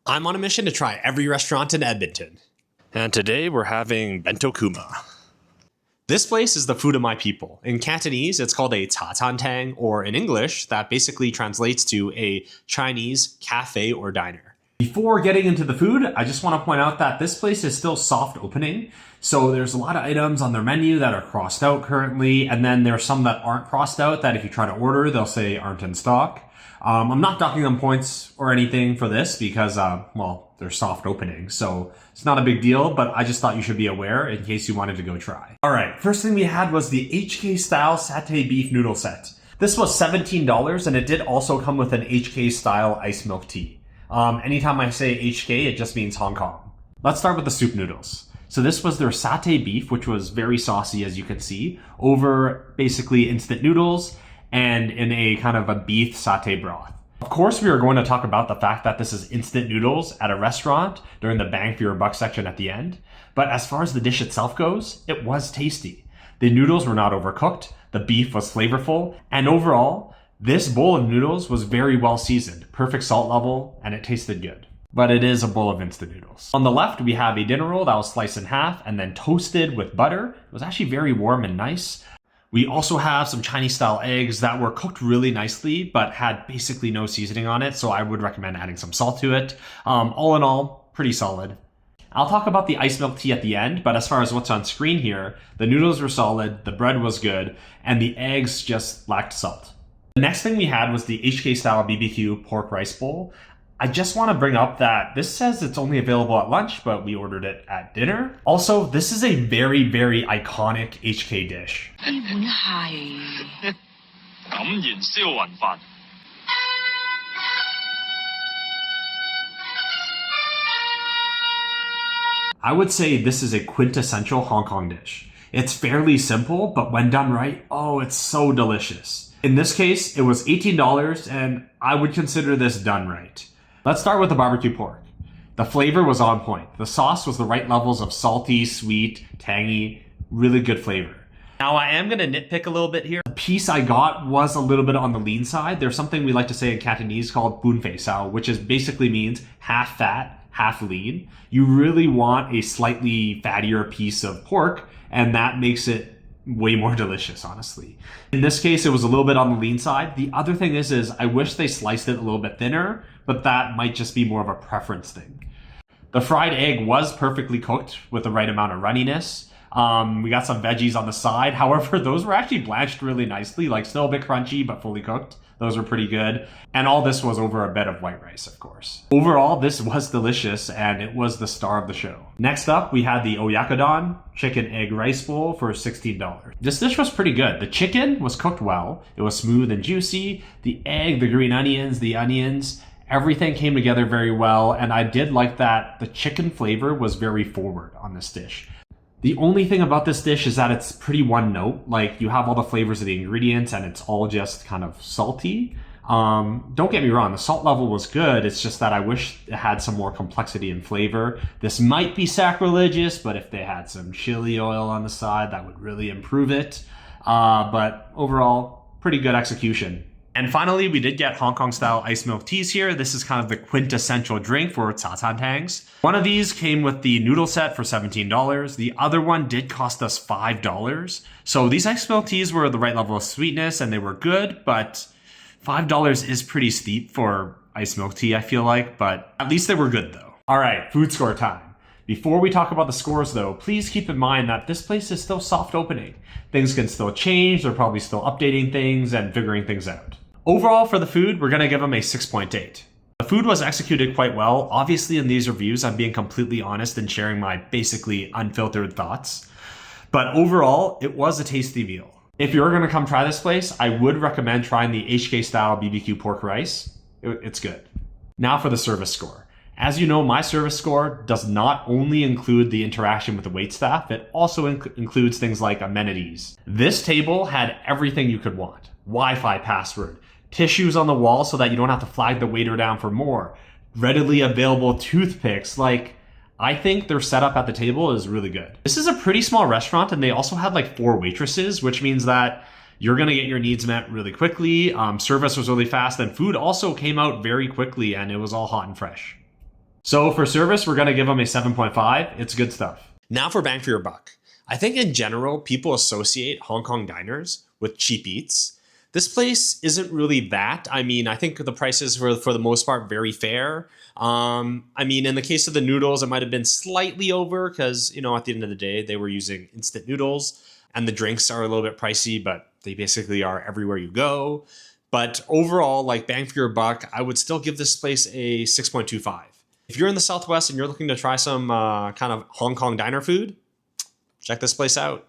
I'm on a mission to try every restaurant in Edmonton. And today we're having Bento Kuma. This place is the food of my people. In Cantonese, it's called a cha can tang, or in English, that basically translates to a Chinese cafe or diner. Before getting into the food, I just want to point out that this place is still soft opening. So there's a lot of items on their menu that are crossed out currently, and then there's some that aren't crossed out that if you try to order, they'll say aren't in stock. I'm not docking them points or anything for this because, well, they're soft opening, so it's not a big deal, but I just thought you should be aware in case you wanted to go try. All right, first thing we had was the HK style satay beef noodle set. This was $17, and it did also come with an HK style iced milk tea. Anytime I say HK, it just means Hong Kong. Let's start with the soup noodles. So this was their satay beef, which was very saucy, as you can see, over basically instant noodles and in a kind of a beef satay broth. Of course, we are going to talk about the fact that this is instant noodles at a restaurant during the bang for your buck section at the end. But as far as the dish itself goes, it was tasty. The noodles were not overcooked, the beef was flavorful, and overall, this bowl of noodles was very well seasoned, perfect salt level, and it tasted good. But it is a bowl of instant noodles. On the left, we have a dinner roll that was sliced in half and then toasted with butter. It was actually very warm and nice. We also have some Chinese style eggs that were cooked really nicely, but had basically no seasoning on it. So I would recommend adding some salt to it. All in all, pretty solid. I'll talk about the iced milk tea at the end, but as far as what's on screen here, the noodles were solid, the bread was good, and the eggs just lacked salt. The next thing we had was the HK style BBQ pork rice bowl. I just want to bring up that this says it's only available at lunch, but we ordered it at dinner. Also, this is a very, very iconic HK dish. I would say this is a quintessential Hong Kong dish. It's fairly simple, but when done right, oh, it's so delicious. In this case, it was $18, and I would consider this done right. Let's start with the barbecue pork. The flavor was on point. The sauce was the right levels of salty, sweet, tangy, really good flavor. Now I am going to nitpick a little bit here. The piece I got was a little bit on the lean side. There's something we like to say in Cantonese called bun fei sao, which is basically means half fat, half lean. You really want a slightly fattier piece of pork, and that makes it way more delicious, honestly. In this case, it was a little bit on the lean side. The other thing is I wish they sliced it a little bit thinner, but that might just be more of a preference thing. The fried egg was perfectly cooked with the right amount of runniness. We got some veggies on the side. However, those were actually blanched really nicely, like still a bit crunchy, but fully cooked. Those were pretty good. And all this was over a bed of white rice, of course. Overall, this was delicious, and it was the star of the show. Next up, we had the oyakodon chicken egg rice bowl for $16. This dish was pretty good. The chicken was cooked well. It was smooth and juicy. The egg, the green onions, the onions, everything came together very well. And I did like that the chicken flavor was very forward on this dish. The only thing about this dish is that it's pretty one note. Like, you have all the flavors of the ingredients and it's all just kind of salty. Don't get me wrong, the salt level was good. It's just that I wish it had some more complexity and flavor. This might be sacrilegious, but if they had some chili oil on the side, that would really improve it. But overall, pretty good execution. And finally, we did get Hong Kong style iced milk teas here. This is kind of the quintessential drink for cha can tangs. One of these came with the noodle set for $17. The other one did cost us $5. So these iced milk teas were the right level of sweetness and they were good, but $5 is pretty steep for iced milk tea, I feel like, but at least they were good though. All right, food score time. Before we talk about the scores though, please keep in mind that this place is still soft opening. Things can still change, they're probably still updating things and figuring things out. Overall for the food, we're gonna give them a 6.8. The food was executed quite well. Obviously in these reviews, I'm being completely honest and sharing my basically unfiltered thoughts. But overall, it was a tasty meal. If you're gonna come try this place, I would recommend trying the HK style BBQ pork rice. It's good. Now for the service score. As you know, my service score does not only include the interaction with the waitstaff, it also includes things like amenities. This table had everything you could want. Wi-Fi password, tissues on the wall so that you don't have to flag the waiter down for more, readily available toothpicks. Like, I think their setup at the table is really good. This is a pretty small restaurant and they also had like 4 waitresses, which means that you're gonna get your needs met really quickly. Service was really fast and food also came out very quickly and it was all hot and fresh. So for service, we're going to give them a 7.5. It's good stuff. Now for bang for your buck. I think in general, people associate Hong Kong diners with cheap eats. This place isn't really that. I mean, I think the prices were, for the most part, very fair. I mean, in the case of the noodles, it might have been slightly over because, at the end of the day, they were using instant noodles and the drinks are a little bit pricey, but they basically are everywhere you go. But overall, like bang for your buck, I would still give this place a 6.25. If you're in the Southwest and you're looking to try some kind of Hong Kong diner food, check this place out.